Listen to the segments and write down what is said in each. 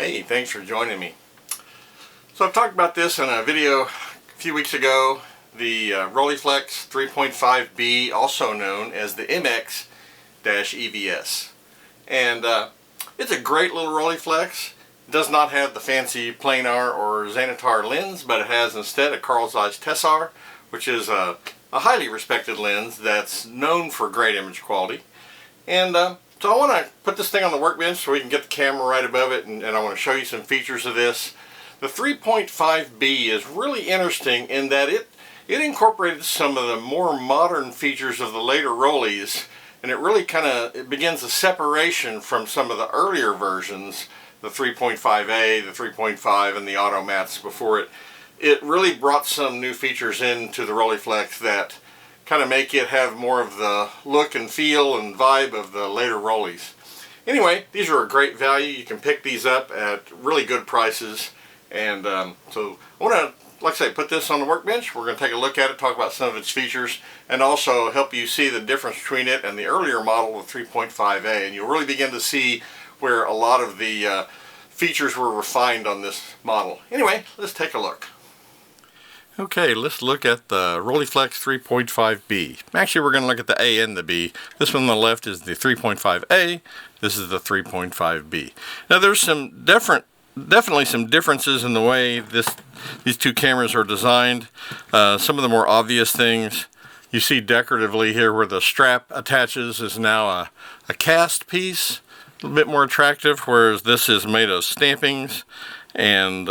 Hey, thanks for joining me. So I've talked about this in a video a few weeks ago, the Rolleiflex 3.5B, also known as the MX-EVS. And it's a great little Rolleiflex. It does not have the fancy Planar or Xenotar lens, but it has instead a Carl Zeiss Tessar, which is a highly respected lens that's known for great image quality. And so I want to put this thing on the workbench so we can get the camera right above it, and I want to show you some features of this. The 3.5B is really interesting in that it incorporated some of the more modern features of the later Rolleis, and it begins a separation from some of the earlier versions, the 3.5A, the 3.5, and the automats before it. It really brought some new features into the Rolleiflex that kind of make it have more of the look and feel and vibe of the later Rolleis. Anyway, these are a great value. You can pick these up at really good prices, and so I want to, like I say, put this on the workbench. We're going to take a look at it, talk about some of its features, and also help you see the difference between it and the earlier model of 3.5A, and you'll really begin to see where a lot of the features were refined on this model. Anyway, let's take a look. Okay, let's look at the Rolleiflex 3.5B. Actually, we're going to look at the A and the B. This one on the left is the 3.5A. This is the 3.5B. Now, there's definitely some differences in the way these two cameras are designed. Some of the more obvious things you see decoratively here, where the strap attaches, is now a cast piece, a little bit more attractive, whereas this is made of stampings, and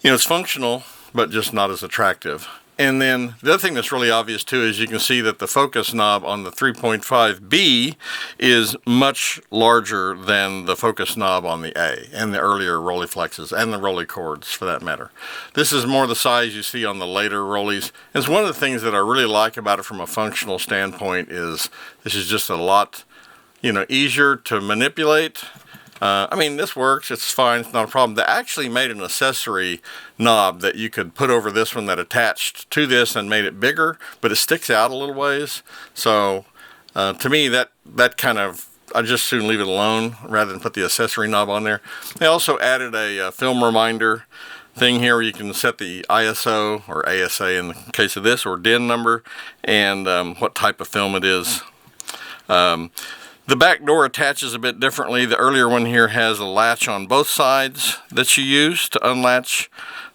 it's functional, but just not as attractive. And then the other thing that's really obvious too is you can see that the focus knob on the 3.5B is much larger than the focus knob on the A and the earlier Rolleiflexes and the Rolleicords for that matter. This is more the size you see on the later Rolleis. It's one of the things that I really like about it from a functional standpoint is this is just a lot, easier to manipulate. This works, it's fine, it's not a problem. They actually made an accessory knob that you could put over this one that attached to this and made it bigger, but it sticks out a little ways. So to me, that kind of, I just soon leave it alone rather than put the accessory knob on there. They also added a film reminder thing here where you can set the ISO or ASA in the case of this, or DIN number, and what type of film it is. The back door attaches a bit differently. The earlier one here has a latch on both sides that you use to unlatch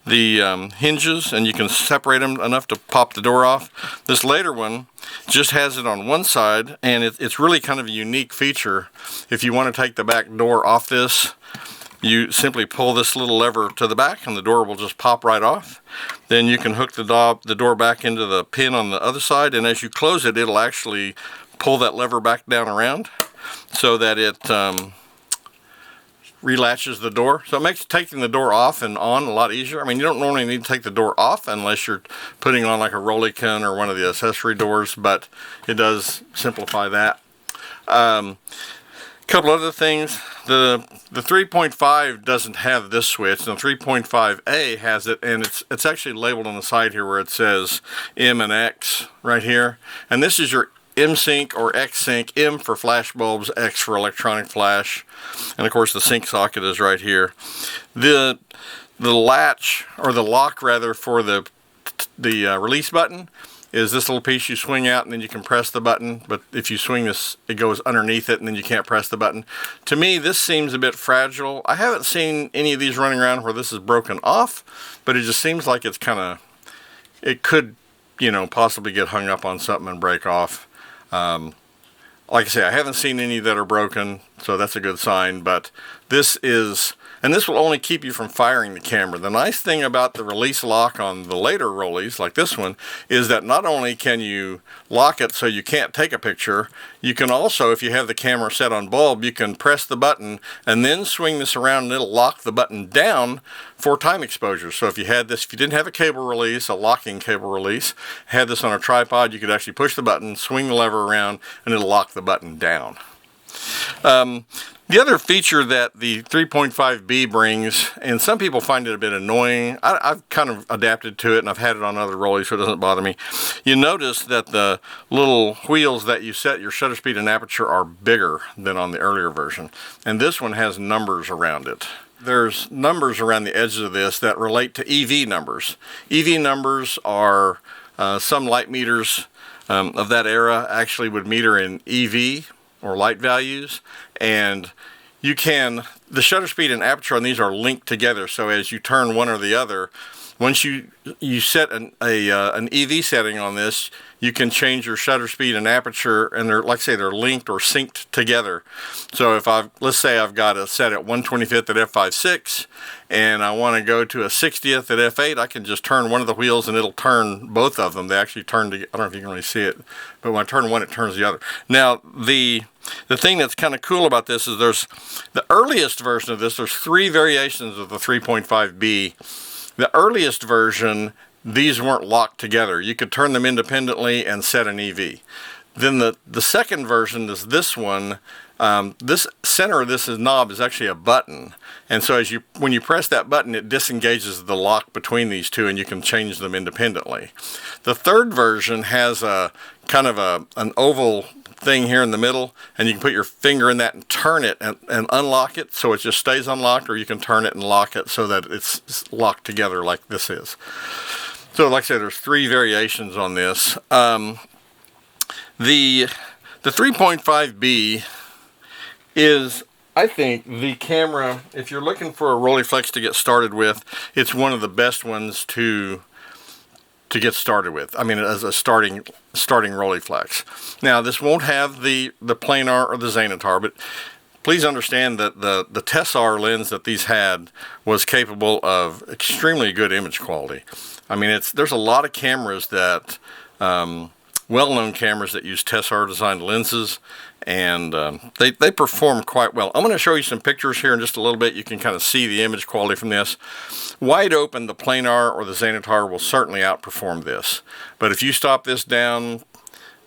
the hinges, and you can separate them enough to pop the door off. This later one just has it on one side, and it's really kind of a unique feature. If you want to take the back door off this, you simply pull this little lever to the back and the door will just pop right off. Then you can hook the door back into the pin on the other side, and as you close it, it'll actually pull that lever back down around so that it relatches the door. So it makes taking the door off and on a lot easier. You don't normally need to take the door off unless you're putting on like a Rolleican or one of the accessory doors, but it does simplify that. Couple other things. The 3.5 doesn't have this switch, and the 3.5A has it, and it's actually labeled on the side here where it says M and X right here. And this is your M sync or X sync, M for flash bulbs, X for electronic flash, and of course the sync socket is right here. The latch, or the lock rather, for the release button is this little piece you swing out and then you can press the button, but if you swing this, it goes underneath it and then you can't press the button. To me, this seems a bit fragile. I haven't seen any of these running around where this is broken off, but it just seems like it could, possibly get hung up on something and break off. Like I say, I haven't seen any that are broken, so that's a good sign, but this will only keep you from firing the camera. The nice thing about the release lock on the later Rolleis, like this one, is that not only can you lock it so you can't take a picture, you can also, if you have the camera set on bulb, you can press the button and then swing this around and it'll lock the button down for time exposure. So if you didn't have a cable release, a locking cable release, had this on a tripod, you could actually push the button, swing the lever around, and it'll lock the button down. The other feature that the 3.5B brings, and some people find it a bit annoying, I've kind of adapted to it and I've had it on other Rolleis so it doesn't bother me. You notice that the little wheels that you set your shutter speed and aperture are bigger than on the earlier version. And this one has numbers around it. There's numbers around the edges of this that relate to EV numbers. EV numbers are some light meters of that era actually would meter in EV or light values, and the shutter speed and aperture on these are linked together, so as you turn one or the other, once you set an EV setting on this, you can change your shutter speed and aperture, and they're, like I say, they're linked or synced together. So if let's say I've got a set at 1/25th at f5.6 and I want to go to a 60th at f8, I can just turn one of the wheels and it'll turn both of them. They actually turn I don't know if you can really see it, but when I turn one, it turns the other. Now the thing that's kind of cool about this is there's the earliest version of this, there's 3 variations of the 3.5B. The earliest version, these weren't locked together. You could turn them independently and set an EV. Then the second version is this one. This center of this knob is actually a button. And so when you press that button, it disengages the lock between these two and you can change them independently. The third version has a kind of an oval thing here in the middle, and you can put your finger in that and turn it and unlock it so it just stays unlocked, or you can turn it and lock it so that it's locked together like this is. So like I said, there's 3 variations on this. The 3.5B is, I think, the camera, if you're looking for a Rolleiflex to get started with, it's one of the best ones to get started with. I mean, as a starting Rolleiflex. Now, this won't have the Planar or the Xenotar, but please understand that the Tessar lens that these had was capable of extremely good image quality. I mean, there's a lot of cameras that, well-known cameras that use Tessar designed lenses, and they perform quite well. I'm going to show you some pictures here in just a little bit. You can kind of see the image quality from this. Wide open, the Planar or the Xenotar will certainly outperform this. But if you stop this down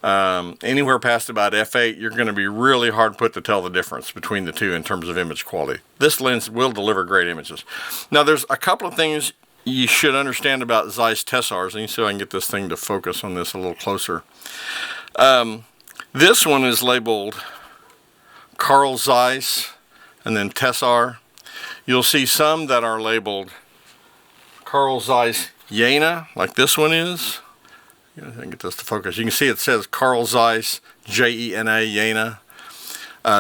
anywhere past about f8, you're going to be really hard put to tell the difference between the two in terms of image quality. This lens will deliver great images. Now, there's a couple of things you should understand about Zeiss Tessars, and so I can get this thing to focus on this a little closer. This one is labeled Carl Zeiss and then Tessar. You'll see some that are labeled Carl Zeiss Jena, like this one is. I can get this to focus. You can see it says Carl Zeiss Jena, Jena.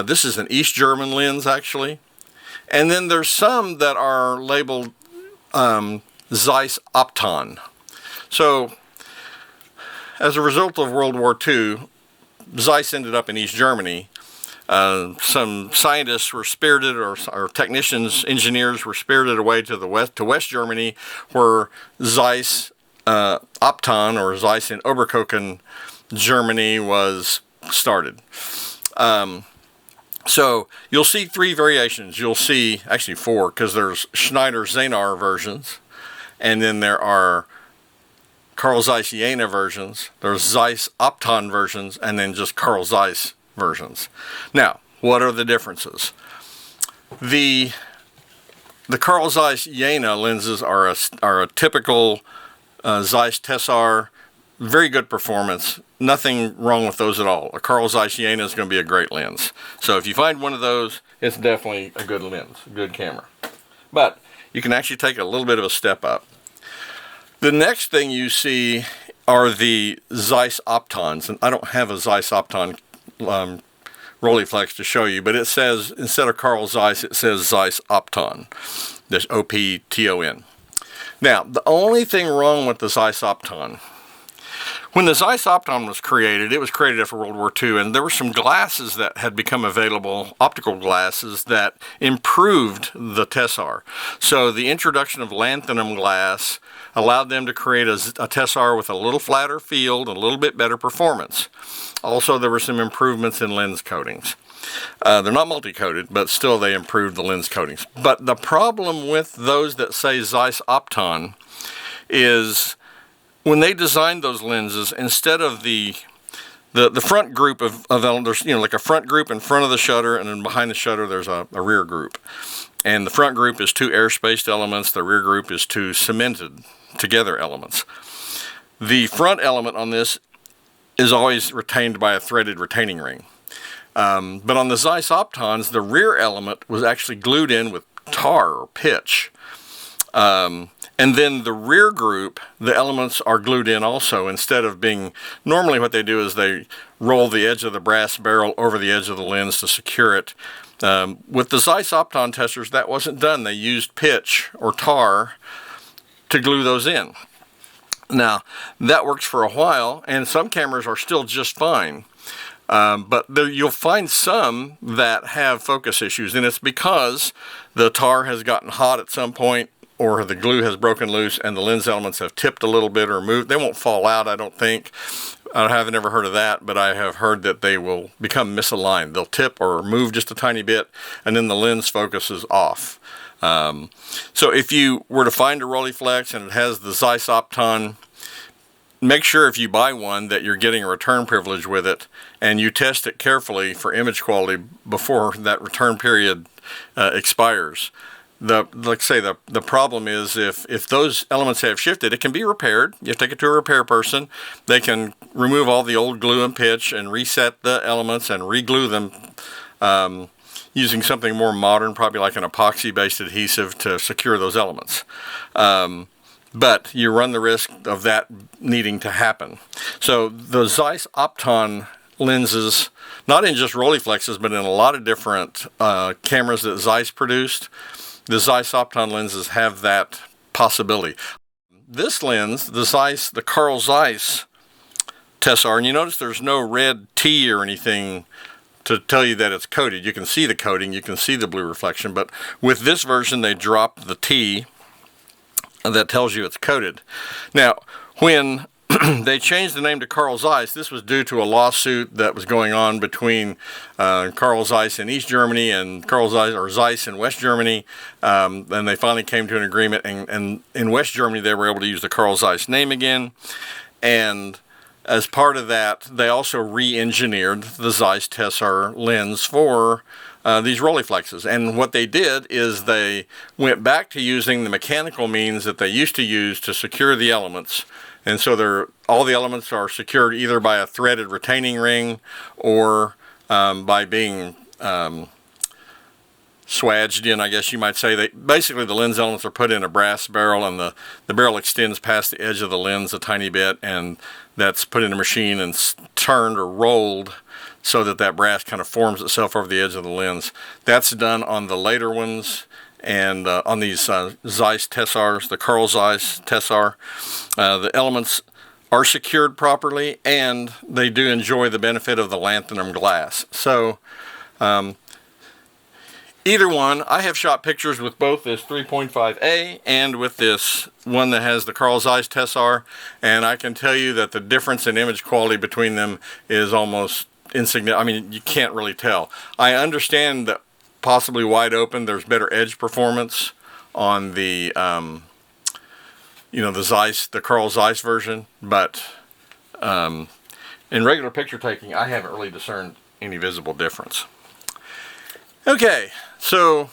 This is an East German lens, actually. And then there's some that are labeled Zeiss Opton. So, as a result of World War II, Zeiss ended up in East Germany. Some scientists were spirited, or technicians, engineers were spirited away to West Germany, where Zeiss Opton, or Zeiss in Oberkochen, Germany, was started. So you'll see 3 variations. You'll see actually 4, because there's Schneider Xenar versions, and then there are Carl Zeiss Jena versions, there's Zeiss Opton versions, and then just Carl Zeiss versions. Now, what are the differences? The Carl Zeiss Jena lenses are a typical Zeiss Tessar, very good performance, nothing wrong with those at all. A Carl Zeiss Jena is going to be a great lens. So if you find one of those, it's definitely a good lens, a good camera. But you can actually take a little bit of a step up. The next thing you see are the Zeiss Optons, and I don't have a Zeiss Opton Rolleiflex to show you, but it says, instead of Carl Zeiss, it says Zeiss Opton. There's O-P-T-O-N. Now, the only thing wrong with the Zeiss Opton, when the Zeiss Opton was created, it was created after World War II, and there were some glasses that had become available, optical glasses, that improved the Tessar. So the introduction of lanthanum glass allowed them to create a Tessar with a little flatter field and a little bit better performance. Also, there were some improvements in lens coatings. They're not multi-coated, but still they improved the lens coatings. But the problem with those that say Zeiss Opton is when they designed those lenses, instead of the the front group of elements, there's like a front group in front of the shutter, and then behind the shutter there's a rear group. And the front group is 2 air-spaced elements, the rear group is 2 cemented together elements. The front element on this is always retained by a threaded retaining ring. But on the Zeiss Optons, the rear element was actually glued in with tar or pitch. And then the rear group, the elements are glued in also, instead of being, normally what they do is they roll the edge of the brass barrel over the edge of the lens to secure it. With the Zeiss Opton testers, that wasn't done. They used pitch or tar to glue those in. Now, that works for a while, and some cameras are still just fine. But you'll find some that have focus issues, and it's because the tar has gotten hot at some point, or the glue has broken loose and the lens elements have tipped a little bit or moved. They won't fall out, I don't think. I haven't ever heard of that, but I have heard that they will become misaligned. They'll tip or move just a tiny bit, and then the lens focus is off. So if you were to find a Rolleiflex and it has the Zeiss Opton, make sure if you buy one that you're getting a return privilege with it, and you test it carefully for image quality before that return period expires. Like I say, the problem is if those elements have shifted, it can be repaired. You take it to a repair person. They can remove all the old glue and pitch and reset the elements and re-glue them using something more modern, probably like an epoxy-based adhesive to secure those elements. But you run the risk of that needing to happen. So the Zeiss Opton lenses, not in just Rolleiflexes, but in a lot of different cameras that Zeiss produced, the Zeiss Opton lenses have that possibility. This lens, the Carl Zeiss Tessar, and you notice there's no red T or anything to tell you that it's coated. You can see the coating, you can see the blue reflection, but with this version they dropped the T that tells you it's coated. Now, when they changed the name to Carl Zeiss, this was due to a lawsuit that was going on between Carl Zeiss in East Germany and Zeiss in West Germany. And they finally came to an agreement, and in West Germany they were able to use the Carl Zeiss name again. And as part of that, they also re-engineered the Zeiss Tessar lens for these Rolleiflexes. And what they did is they went back to using the mechanical means that they used to use to secure the elements. And so all the elements are secured either by a threaded retaining ring or by being swaged in, I guess you might say. Basically, the lens elements are put in a brass barrel, and the barrel extends past the edge of the lens a tiny bit, and that's put in a machine and turned or rolled so that brass kind of forms itself over the edge of the lens. That's done on the later ones. And on these Zeiss Tessars, the Carl Zeiss Tessar, the elements are secured properly, and they do enjoy the benefit of the lanthanum glass. So either one, I have shot pictures with both this 3.5A and with this one that has the Carl Zeiss Tessar, and I can tell you that the difference in image quality between them is almost insignificant. I mean, you can't really tell. I understand that possibly wide open there's better edge performance on the the Carl Zeiss version, but in regular picture taking I haven't really discerned any visible difference. Okay, so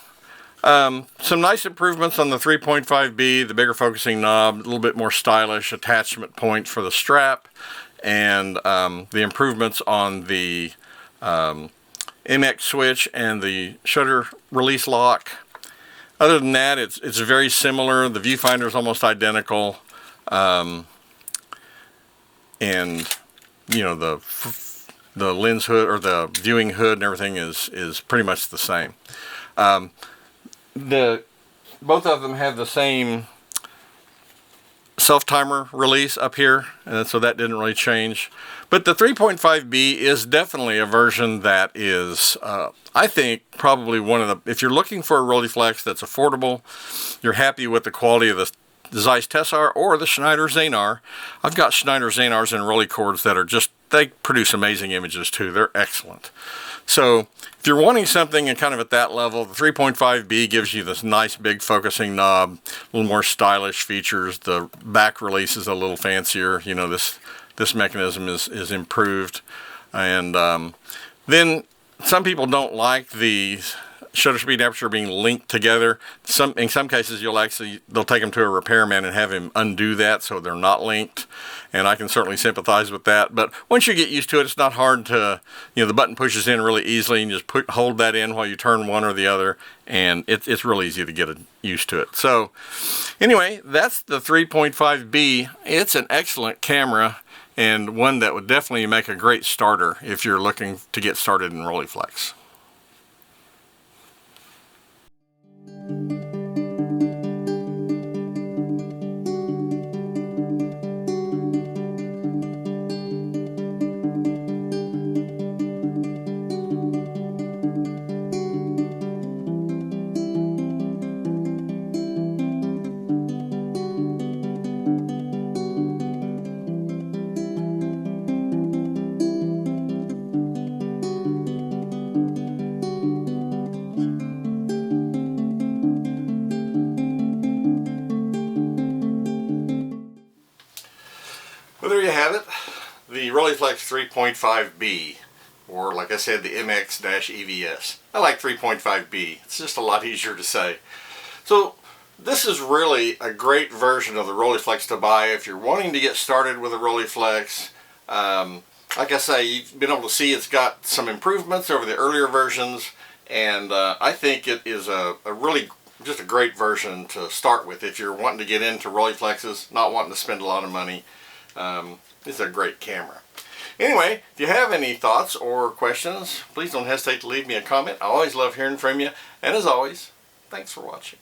some nice improvements on the 3.5B, the bigger focusing knob, a little bit more stylish attachment point for the strap, and the improvements on the MX switch and the shutter release lock. Other than that, it's very similar. The viewfinder is almost identical, and the lens hood or the viewing hood and everything is pretty much the same. Both of them have the same self-timer release up here, and so that didn't really change. But the 3.5B is definitely a version that is, I think, probably one of the, if you're looking for a Rolleiflex that's affordable, you're happy with the quality of the Zeiss Tessar or the Schneider Xenar. I've got Schneider Xenars and Rolleicords that are just, they produce amazing images too. They're excellent. So if you're wanting something kind of at that level, the 3.5B gives you this nice big focusing knob, a little more stylish features. The back release is a little fancier. This this mechanism is improved. And then some people don't like the shutter speed and aperture being linked together. In some cases they'll take them to a repairman and have him undo that so they're not linked, and I can certainly sympathize with that. But once you get used to it, it's not hard to, the button pushes in really easily, and you just hold that in while you turn one or the other, and it's really easy to get used to it. So anyway, that's the 3.5B. It's an excellent camera, and one that would definitely make a great starter if you're looking to get started in Rolleiflex. Well, there you have it, the Rolleiflex 3.5B, or like I said, the MX-EVS. I like 3.5B. It's just a lot easier to say. So this is really a great version of the Rolleiflex to buy if you're wanting to get started with a Rolleiflex. Like I say, you've been able to see it's got some improvements over the earlier versions, and I think it is a really just a great version to start with if you're wanting to get into Rolleiflexes, not wanting to spend a lot of money. It's a great camera. Anyway, if you have any thoughts or questions, please don't hesitate to leave me a comment. I always love hearing from you. And as always, thanks for watching.